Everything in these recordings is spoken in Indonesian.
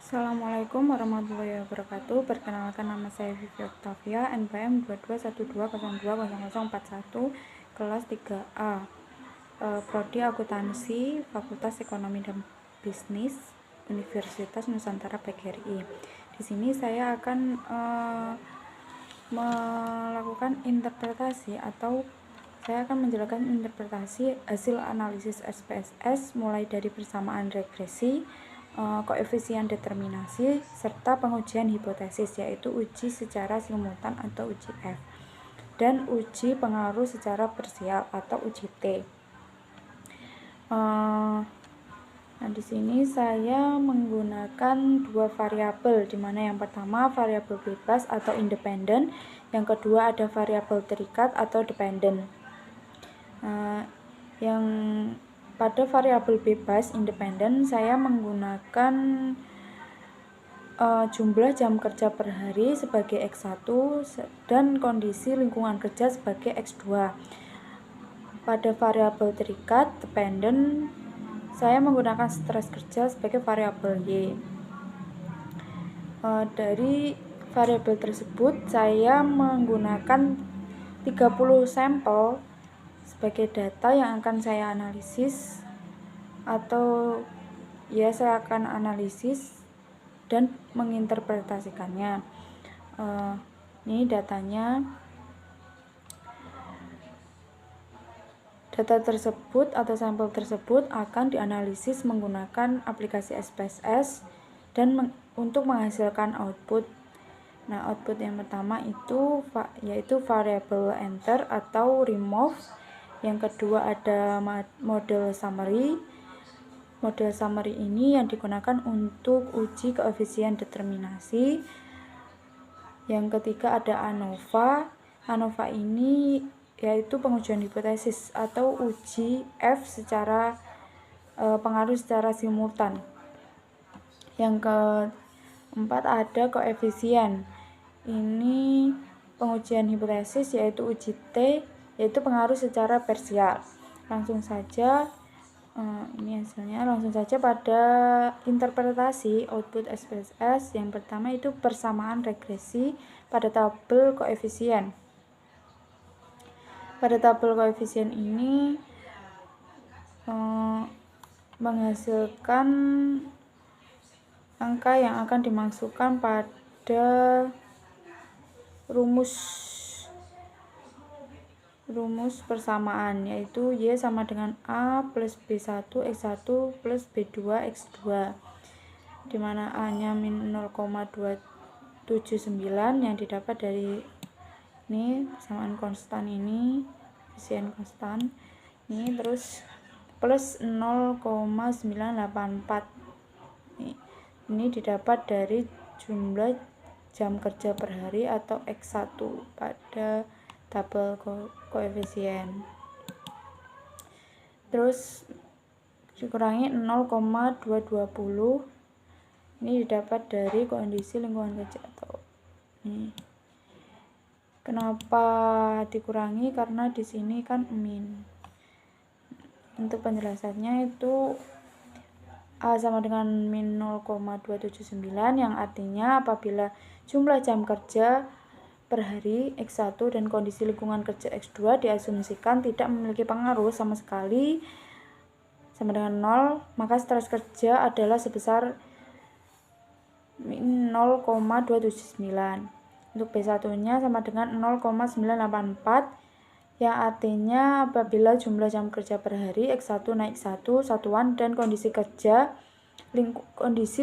Assalamualaikum warahmatullahi wabarakatuh. Perkenalkan, nama saya Vivi Octavia, NPM 2212020041, kelas 3A, Prodi Akuntansi, Fakultas Ekonomi dan Bisnis, Universitas Nusantara PGRI. Di sini saya akan melakukan interpretasi atau saya akan menjelaskan interpretasi hasil analisis SPSS mulai dari persamaan regresi, koefisien determinasi, serta pengujian hipotesis, yaitu uji secara simultan atau uji F, dan uji pengaruh secara parsial atau uji T. Nah, di sini saya menggunakan dua variabel, di mana yang pertama variabel bebas atau independen, yang kedua ada variabel terikat atau dependen. Yang pada variabel bebas independen saya menggunakan jumlah jam kerja per hari sebagai X1 dan kondisi lingkungan kerja sebagai X2. Pada variabel terikat dependen saya menggunakan stres kerja sebagai variabel Y. Dari variabel tersebut saya menggunakan 30 sampel sebagai data yang akan saya analisis, atau ya saya akan analisis dan menginterpretasikannya. Ini datanya. Data tersebut atau sampel tersebut akan dianalisis menggunakan aplikasi SPSS dan untuk menghasilkan output. Nah, output yang pertama itu yaitu variable enter atau remove. Yang kedua ada model summary. Model summary ini yang digunakan untuk uji koefisien determinasi. Yang ketiga ada ANOVA. ANOVA ini yaitu pengujian hipotesis atau uji F secara pengaruh secara simultan. Yang keempat ada koefisien. Ini pengujian hipotesis yaitu uji T, yaitu pengaruh secara parsial. Langsung saja ini hasilnya. Langsung saja pada interpretasi output SPSS. Yang pertama itu persamaan regresi pada tabel koefisien. Pada tabel koefisien ini menghasilkan angka yang akan dimasukkan pada rumus persamaan, yaitu Y sama dengan A plus B1 X1 plus B2 X2, dimana A-nya min 0,279 yang didapat dari ini persamaan konstan ini, koefisien konstan ini, terus plus 0,984 ini didapat dari jumlah jam kerja per hari atau X1 pada tabel koefisien. Terus dikurangi 0,220 ini didapat dari kondisi lingkungan kerja atau ini. Kenapa dikurangi? Karena di sini kan min. Untuk penjelasannya itu A sama dengan min 0,279, yang artinya apabila jumlah jam kerja per hari X1 dan kondisi lingkungan kerja X2 diasumsikan tidak memiliki pengaruh sama sekali sama dengan 0, maka stres kerja adalah sebesar min 0,279. Untuk B1-nya sama dengan 0,984, yang artinya apabila jumlah jam kerja per hari X1 naik 1 satuan dan kondisi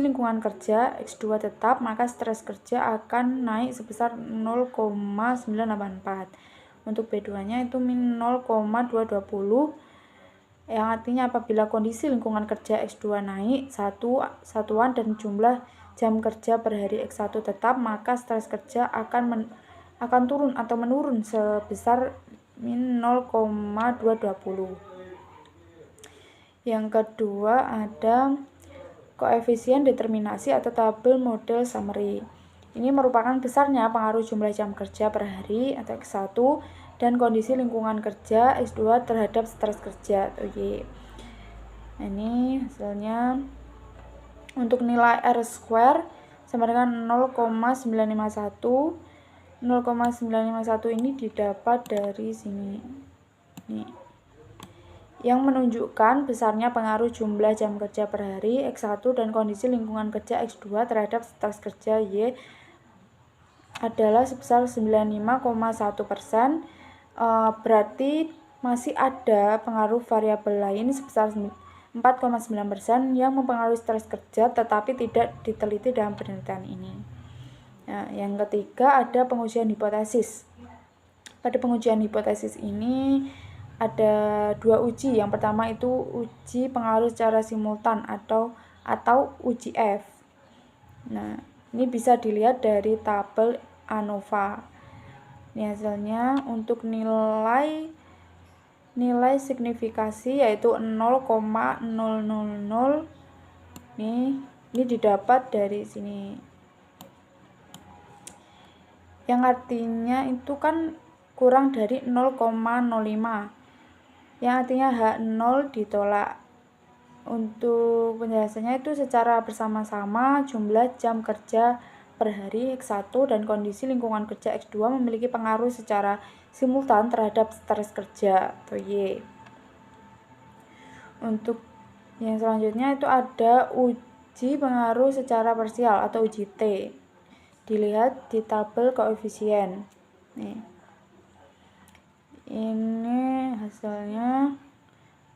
lingkungan kerja X2 tetap, maka stres kerja akan naik sebesar 0,984. Untuk B2-nya itu min 0,220, yang artinya apabila kondisi lingkungan kerja X2 naik 1 satuan dan jumlah jam kerja per hari X1 tetap, maka stres kerja akan turun atau menurun sebesar min 0,220. Yang kedua ada koefisien determinasi atau tabel model summary. Ini merupakan besarnya pengaruh jumlah jam kerja per hari atau X1 dan kondisi lingkungan kerja X2 terhadap stres kerja atau Y. Ini hasilnya Untuk nilai R square sama dengan 0,951. 0,951 ini didapat dari sini. Nih. Yang menunjukkan besarnya pengaruh jumlah jam kerja per hari X1 dan kondisi lingkungan kerja X2 terhadap stres kerja Y adalah sebesar 95,1%. Berarti masih ada pengaruh variabel lain sebesar 4,9% yang mempengaruhi stres kerja tetapi tidak diteliti dalam penelitian ini. Nah, yang ketiga ada pengujian hipotesis. Pada pengujian hipotesis ini ada 2 uji. Yang pertama itu uji pengaruh secara simultan atau uji F. Nah, ini bisa dilihat dari tabel ANOVA. Ini hasilnya untuk nilai signifikasi yaitu 0,000. Ini didapat dari sini. Yang artinya itu kan kurang dari 0,05. Yang artinya H0 ditolak. Untuk penjelasannya itu secara bersama-sama jumlah jam kerja per hari X1 dan kondisi lingkungan kerja X2 memiliki pengaruh secara simultan terhadap stres kerja atau Y. Untuk yang selanjutnya itu ada uji pengaruh secara parsial atau uji T. Dilihat di tabel koefisien. Nih. Ini hasilnya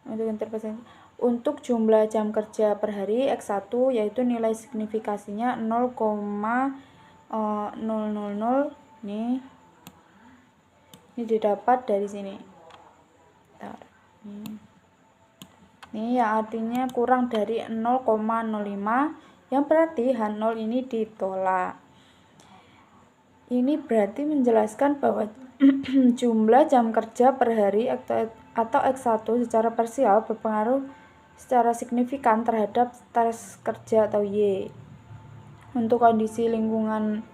untuk interpretasi. Untuk jumlah jam kerja per hari X1 yaitu nilai signifikasinya 0,000. Nih. Ini didapat dari sini. Ini yang artinya kurang dari 0,05 yang berarti H0 ini ditolak. Ini berarti menjelaskan bahwa jumlah jam kerja per hari atau X1 secara parsial berpengaruh secara signifikan terhadap stres kerja atau Y. Untuk kondisi lingkungan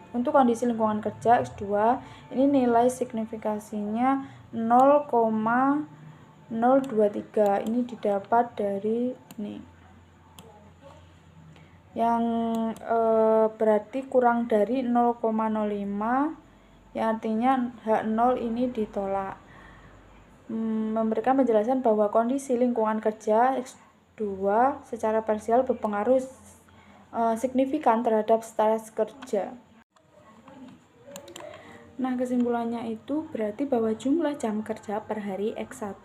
kerja X2 ini nilai signifikasinya 0,023. Ini didapat dari ini. Yang berarti kurang dari 0,05 yang artinya H0 ini ditolak. Memberikan penjelasan bahwa kondisi lingkungan kerja X2 secara parsial berpengaruh signifikan terhadap stres kerja. Nah, kesimpulannya itu berarti bahwa jumlah jam kerja per hari X1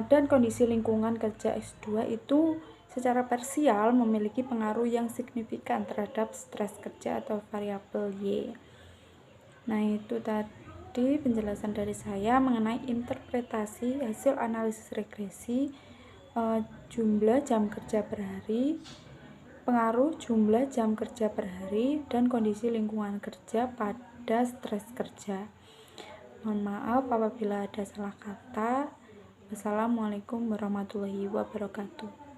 dan kondisi lingkungan kerja X2 itu secara parsial memiliki pengaruh yang signifikan terhadap stres kerja atau variabel Y. Nah, itu tadi penjelasan dari saya mengenai interpretasi hasil analisis regresi jumlah jam kerja per hari, pengaruh jumlah jam kerja per hari, dan kondisi lingkungan kerja pada stres kerja. Mohon maaf apabila ada salah kata. Wassalamualaikum warahmatullahi wabarakatuh.